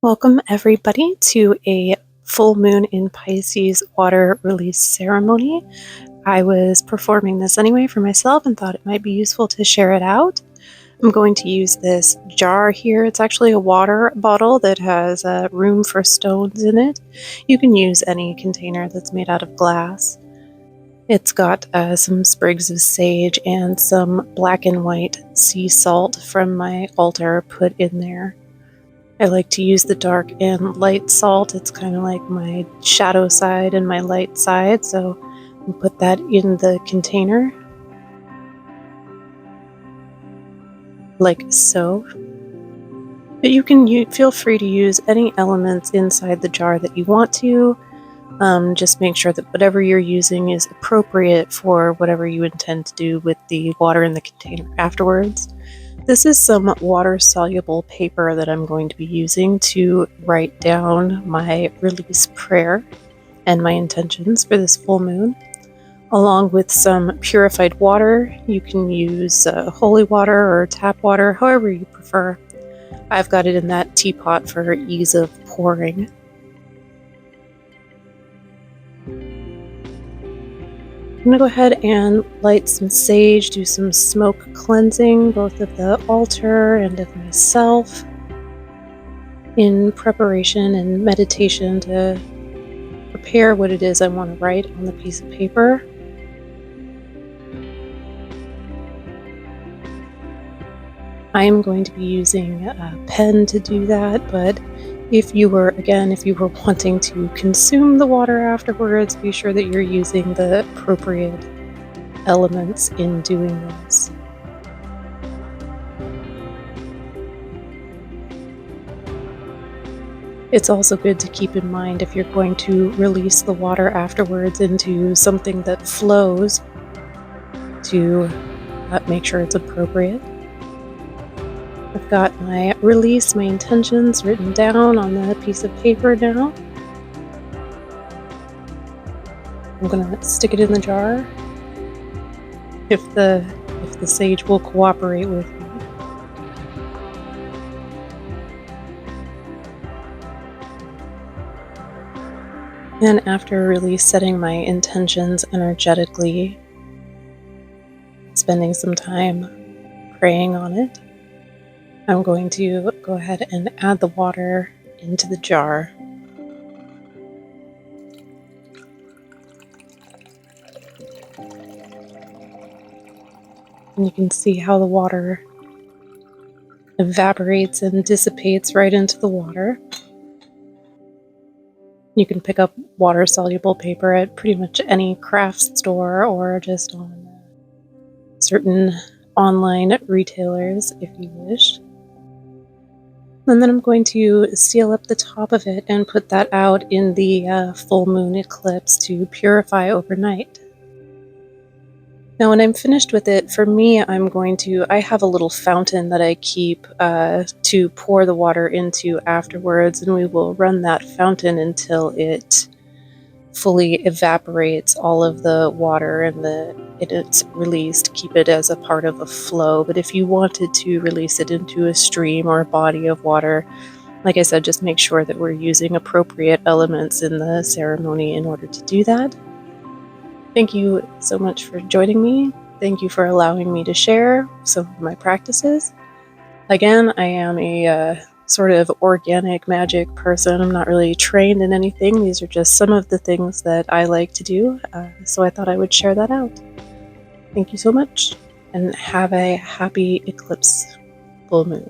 Welcome, everybody, to a full moon in Pisces water release ceremony. I was performing this anyway for myself and thought it might be useful to share it out. I'm going to use this jar here. It's actually a water bottle that has room for stones in it. You can use any container that's made out of glass. It's got some sprigs of sage and some black and white sea salt from my altar put in there. I like to use the dark and light salt. It's kind of like my shadow side and my light side, so I'll put that in the container, like so. But you can feel free to use any elements inside the jar that you want to. Just make sure that whatever you're using is appropriate for whatever you intend to do with the water in the container afterwards. This is some water-soluble paper that I'm going to be using to write down my release prayer and my intentions for this full moon, along with some purified water. You can use holy water or tap water, however you prefer. I've got it in that teapot for ease of pouring. I'm going to go ahead and light some sage, do some smoke cleansing, both of the altar and of myself, in preparation and meditation to prepare what it is I want to write on the piece of paper. I am going to be using a pen to do that, but if you were wanting to consume the water afterwards, be sure that you're using the appropriate elements in doing this. It's also good to keep in mind, if you're going to release the water afterwards into something that flows, to make sure it's appropriate. I've got my release, my intentions written down on the piece of paper now. I'm going to stick it in the jar if the sage will cooperate with me. And after really setting my intentions energetically, spending some time praying on it, I'm going to go ahead and add the water into the jar. And you can see how the water evaporates and dissipates right into the water. You can pick up water-soluble paper at pretty much any craft store or just on certain online retailers if you wish. And then I'm going to seal up the top of it and put that out in the full moon eclipse to purify overnight. Now when I'm finished with it, for me, I have a little fountain that I keep to pour the water into afterwards, and we will run that fountain until it fully evaporates all of the water and it's released. Keep it as a part of a flow. But if you wanted to release it into a stream or a body of water, like I said, just make sure that we're using appropriate elements in the ceremony in order to do that. Thank you so much for joining me. Thank you for allowing me to share some of my practices. Again, I am a sort of organic magic person. I'm not really trained in anything. These are just some of the things that I like to do, so I thought I would share that out. Thank you so much, and have a happy eclipse full moon.